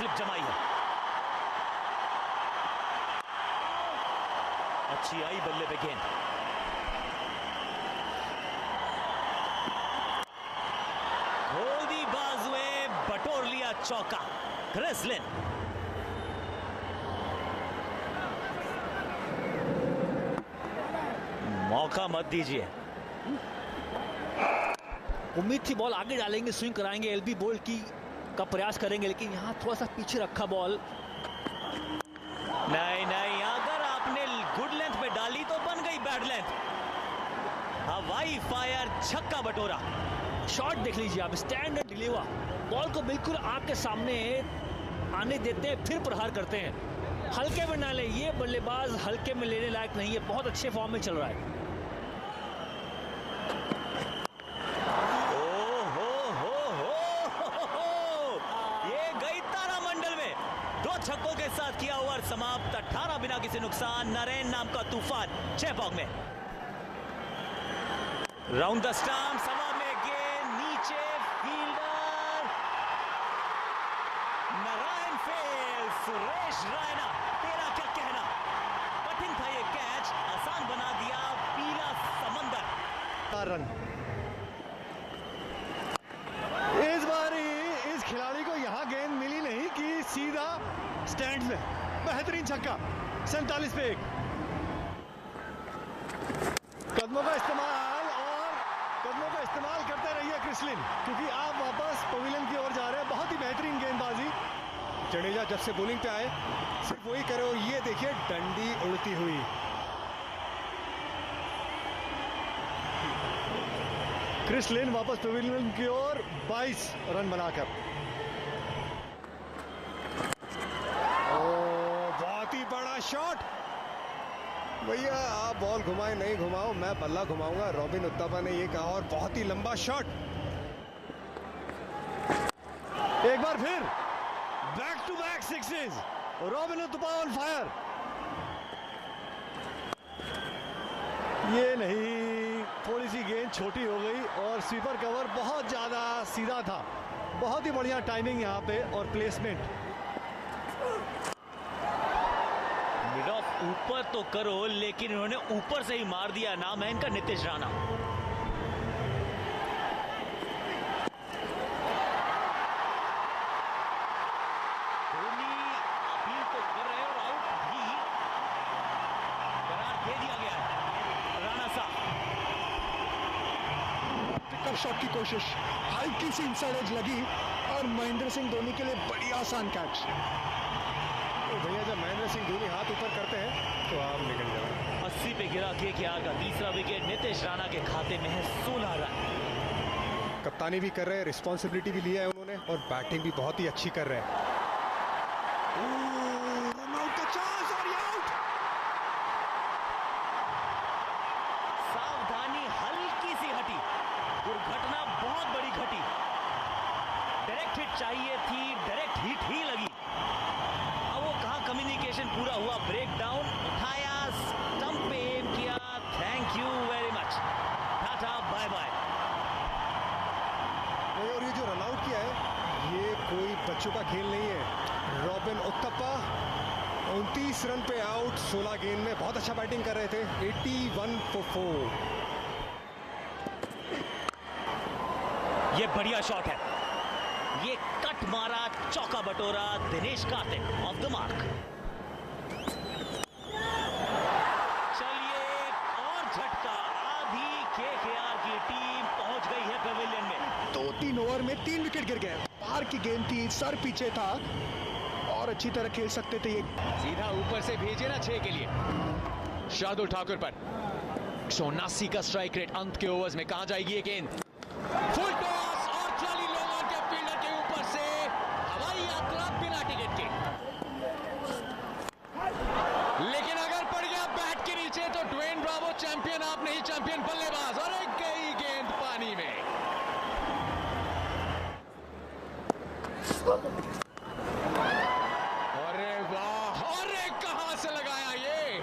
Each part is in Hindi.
स्लिप जमाई है। अच्छी आई बल्ले पे गेंद। खोल दी बाजुए, बटोर लिया चौका। Chris Lynn. मौका मत दीजिए। उम्मीद थी बॉल आगे डालेंगे, स्विंग कराएंगे, एलबी बॉल की का प्रयास करेंगे, लेकिन यहां थोड़ा सा पीछे रखा बॉल। नहीं नहीं, अगर आपने गुड लेंथ पे डाली तो बन गई बैड लेंथ। हवाई फायर, छक्का बटोरा। शॉट देख लीजिए आप, स्टैंड एंड डिलीवर। बॉल को बिल्कुल आग के सामने आने देते हैं, फिर प्रहार करते हैं। हल्के में ना ले, ये बल्लेबाज हल्के में लेने लायक नहीं है, बहुत अच्छे फॉर्म में चल रहा है। छक्कों के साथ किया ओवर समाप्त। 18 बिना किसी नुकसान। नरेन नाम का तूफान 6 बॉल में। राउंड द स्टंप, सवा में गेंद नीचे, फील्डर नारायण फेल। सुरेश रायना, तेरा क्या कहना? कठिन था ये कैच, आसान बना दिया पीला समंदर। रन इस बार इस खिलाड़ी को यहां गेंद मिली नहीं कि सीधा स्टैंड में। बेहतरीन छक्का, 47 पे 1। कदमों का इस्तेमाल करते रहिए क्रिस लिन, क्योंकि आप वापस पवेलियन की ओर जा रहे हैं। बहुत ही बेहतरीन गेंदबाजी। जडेजा जब से बॉलिंग पे आए सिर्फ वही करो। ये देखिए डंडी उड़ती हुई। क्रिस लिन वापस पवेलियन की ओर 22 रन बनाकर। शॉट भैया, आप बॉल घुमाए नहीं घुमाओ, मैं बल्ला घुमाऊंगा, रॉबिन उत्तपा ने ये कहा। और बहुत ही लंबा शॉट। एक बार फिर back to back sixes. Robin Uthappa on fire. ये नहीं, थोड़ी सी गेंद छोटी हो गई और स्वीपर कवर बहुत ज्यादा सीधा था। बहुत ही बढ़िया टाइमिंग यहाँ पे और प्लेसमेंट। ऊपर तो करो, लेकिन इन्होंने ऊपर से ही मार दिया। नाम है इनका नीतीश राणा। धोनी अपील तो कर रहे हैं और आउट भी करार दे दिया गया है। राणा साहब पिकअप शॉट की कोशिश, हल्की सी इनसाइड एज लगी और महेंद्र सिंह धोनी के लिए बड़ी आसान कैच। भैया जब महेंद्र सिंह धोनी हाथ ऊपर करते हैं तो आप निकल जाओ। 80 पे गिरा केकेआर का तीसरा विकेट नीतीश राणा के खाते में है 16 रन। कप्तानी भी कर रहे हैं, रिस्पॉन्सिबिलिटी भी लिया है उन्होंने और बैटिंग भी बहुत ही अच्छी कर रहे हैं। का चांस और ये आउट। सावधानी हल्की सी हटी, दुर्घटना बहुत बड़ी घटी। डायरेक्ट हिट चाहिए थी, डायरेक्ट हिट ही लगी। कम्युनिकेशन पूरा हुआ, ब्रेक डाउन, उठाया, स्टंप पे एम किया। Thank you very much, tata bye bye. और ये जो रन आउट किया है ये कोई बच्चों का खेल नहीं है। रॉबिन उत्तपा 29 रन पे आउट, 16 गेंद में। बहुत अच्छा बैटिंग कर रहे थे। 81 for 4। ये बढ़िया शॉट है, ये कट मारा, चौका बटोरा। Dinesh Karthik of the mark. चलिए और झटका, आधी केकेआर की टीम पहुंच गई है पवेलियन में। 2-3 ओवर में 3 विकेट गिर गए। बाहर की गेंद थी, सर पीछे था और अच्छी तरह खेल सकते थे। ये सीधा ऊपर से भेजे ना 6 के लिए। शार्दुल ठाकुर पर 179 का स्ट्राइक रेट। अंत के ओवर्स में कहां जाएगी ये गेंद? फुल टॉस और चली लोगों के फील्डर के ऊपर से हवाई यात्रा बिना टिकट के। लेकिन अगर पड़ गया बैट के नीचे तो ड्वेन ब्रावो चैंपियन, आप नहीं चैंपियन बल्लेबाज। और एक गई गेंद पानी में। अरे वाह, अरे कहां से लगाया ये?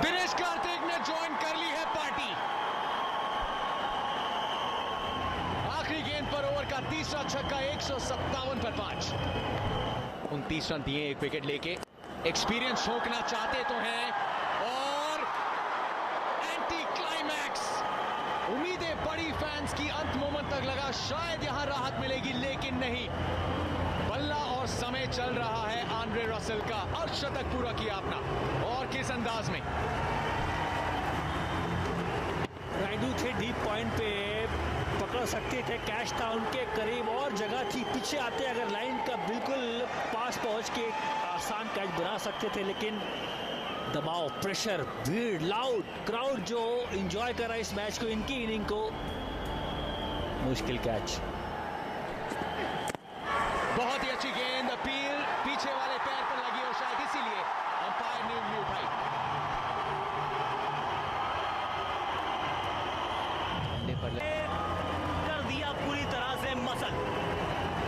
दिनेश कार्तिक ने ज्वाइन कर ली है पार्टी। आखिरी गेंद पर ओवर का तीसरा छक्का, 157 पर 5। 29 रन दिए, एक विकेट लेके। एक्सपीरियंस ठोकना चाहते तो हैं, और एंटी क्लाइमैक्स। उम्मीदें बड़ी फैंस की, अंत मोमेंट तक लगा शायद यहां राहत मिलेगी, लेकिन नहीं। बल्ला और समय चल रहा है आंद्रे रसेल का। अर्धशतक पूरा किया अपना, और किस अंदाज में। राइडू थे डीप पॉइंट पे, पकड़ सकते थे, कैच था उनके करीब और जगह थी। पीछे आते अगर लाइन का बिल्कुल पास पहुंच के आसान कैच बना सकते थे, लेकिन दबाव, प्रेशर, भीड़, लाउड क्राउड जो एंजॉय कर रहा है इस मैच को, इनकी इनिंग को, मुश्किल कैच। बहुत ही अच्छी गेंद, अपील पीछे वाले पैर पर लगी और शायद इसीलिए अंपायर ने उंगली उठाई। कर दिया पूरी तरह से मसल।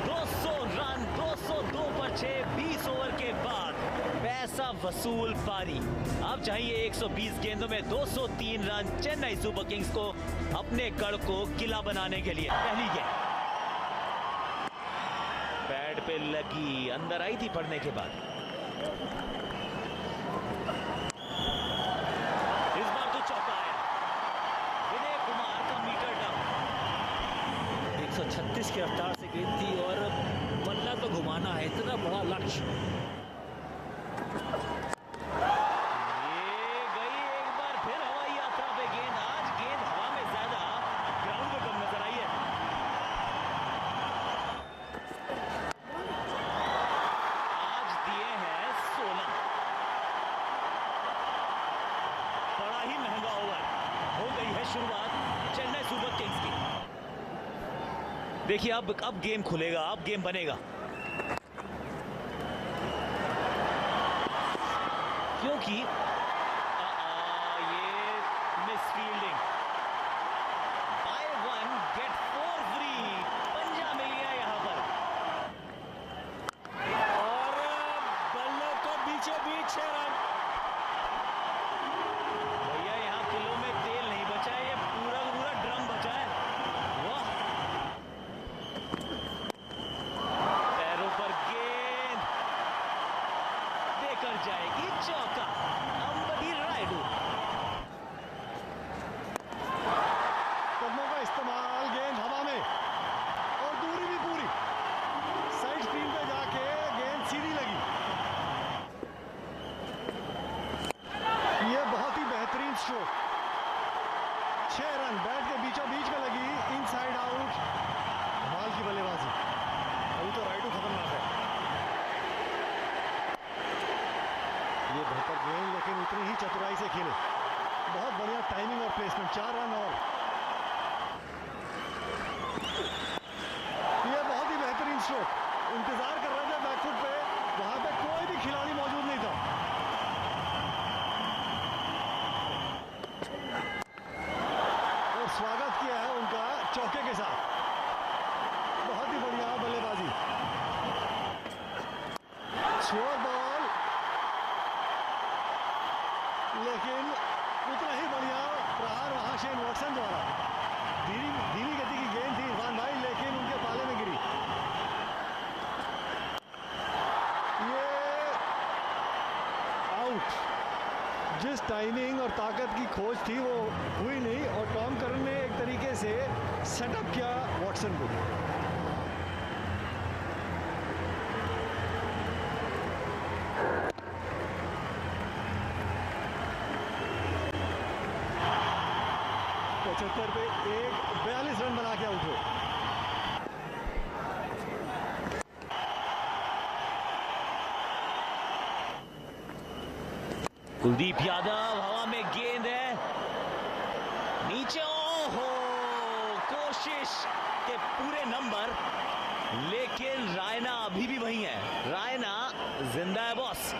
200 रन, 202 पर 6, 20 ओवर के बाद पैसा वसूल पारी। अब चाहिए 120 गेंदों में 203 रन चेन्नई सुपर किंग्स को अपने गढ़ को किला बनाने के लिए। पहली गेंद पैड पे लगी, अंदर आई थी पड़ने के बाद। इस बार तो चौका आया। विनय कुमार का मीटर डाउन। 136 की रफ्तार से गेंद थी और बल्ला तो घुमाना है, इतना बड़ा लक्ष्य। ये गई एक बार फिर हवाई यात्रा पे गेंद। आज गेंद हवा में ज्यादा, ग्राउंड में कम नजर आई है। आज दिए हैं 16। बड़ा ही महंगा ओवर। हो गई है शुरुआत चेन्नई सुपर किंग्स की। देखिए अब गेम खुलेगा, अब गेम बनेगा, क्योंकि ये miss fielding. Buy 1 get 4 free, पंजा मिल गया यहां पर। और बल्ले को बीचों बीच 6 रन। भैया यहां किलो में तेल नहीं बचा है, ये पूरा का पूरा ड्रम बचा है। वाह, पैरों पर गेंद देकर जाएगी चौका। अंबटी रायडू। कदमों का इस्तेमाल, गेंद हवा में और दूरी भी पूरी। साइड स्क्रीन पे जाके गेंद सीधी लगी। ये बहुत ही बेहतरीन स्ट्रोक। 6 रन बैट के बीचों बीच में लगी, इनसाइड आउट। कमाल की बल्लेबाजी। अभी तो राइडू खतरनाक है। ये बेहतर गेंद, लेकिन उतनी ही चतुराई से खेले। बहुत बढ़िया टाइमिंग और प्लेसमेंट। 4 रन और ये बहुत ही बेहतरीन स्ट्रोक। इंतजार कर रहे थे बैकफुट पे, वहां पे कोई भी खिलाड़ी मौजूद नहीं था। और स्वागत किया है उनका चौके के साथ। बहुत ही बढ़िया बल्लेबाजी। छोर बॉल, लेकिन उतना ही बढ़िया प्रहार वहां शेन वॉटसन द्वारा। धीमी गति की गेंद थी इरफान भाई, लेकिन उनके पाले में गिरी। ये आउट। जिस टाइमिंग और ताकत की खोज थी वो हुई नहीं, और टॉम करन ने एक तरीके से सेटअप किया वॉटसन को। पचहत्तर पे 42 रन बना के आउट हो। कुलदीप यादव, हवा में गेंद है, नीचे। ओहो, कोशिश के पूरे नंबर, लेकिन रायना अभी भी वही है। रायना जिंदा है बॉस।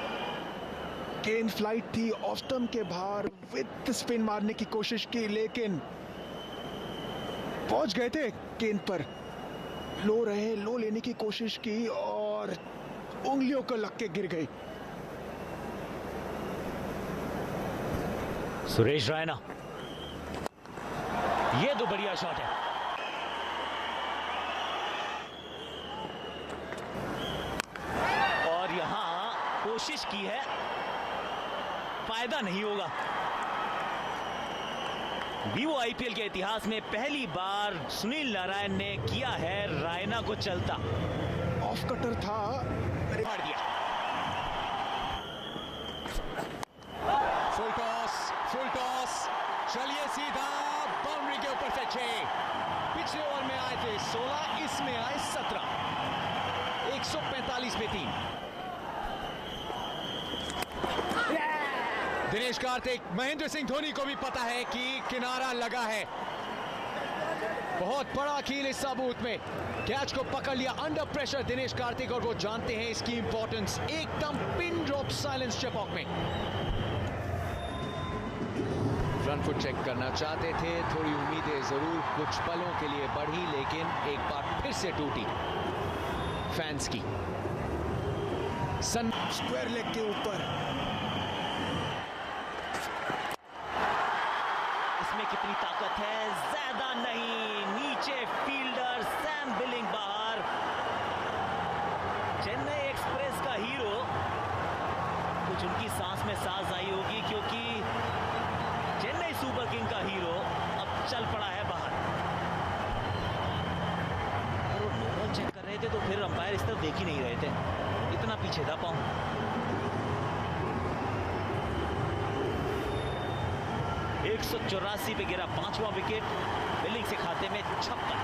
गेंद फ्लाइट थी, ऑफ स्टंप के बाहर विद स्पिन मारने की कोशिश की, लेकिन पहुंच गए थे गेंद पर। लो रहे, लो लेने की कोशिश की और उंगलियों को लग के गिर गई। सुरेश रायना, ये तो बढ़िया शॉट है। कोशिश की है, फायदा नहीं होगा। वीवो आईपीएल के इतिहास में पहली बार सुनील नारायण ने किया है रायना को चलता। ऑफ कटर था, मार दिया। फुल टॉस, चलिए सीधा बाउंड्री के ऊपर से 6। पिछले ओवर में आए थे 16, इसमें आए 17। 145 पे 3। दिनेश कार्तिक, महेंद्र सिंह धोनी को भी पता है कि किनारा लगा है। बहुत बड़ा खेल इस साबूत में, कैच को पकड़ लिया अंडर प्रेशर दिनेश कार्तिक, और वो जानते हैं इसकी इंपॉर्टेंस। एकदम पिन ड्रॉप साइलेंस चेपॉक में। फ्रंट फुट चेक करना चाहते थे, थोड़ी उम्मीदें जरूर कुछ पलों के लिए बढ़ी, लेकिन एक बार फिर से टूटी फैंस की। स्क्वायर लेग के ऊपर। इसमें कितनी ताकत है, ज्यादा नहीं। नीचे फील्डर सैम बिलिंग बाहर। चेन्नई एक्सप्रेस का हीरो, कुछ उनकी सांस में सांस आई होगी, क्योंकि चेन्नई सुपर किंग का हीरो अब चल पड़ा है बाहर। और वो नो बॉल चेक कर रहे थे तो फिर अंपायर इस तरफ देख ही नहीं रहे थे, इतना पीछे था पांव। 184 पे गिरा 5वां विकेट, बिलिंग से खाते में 56।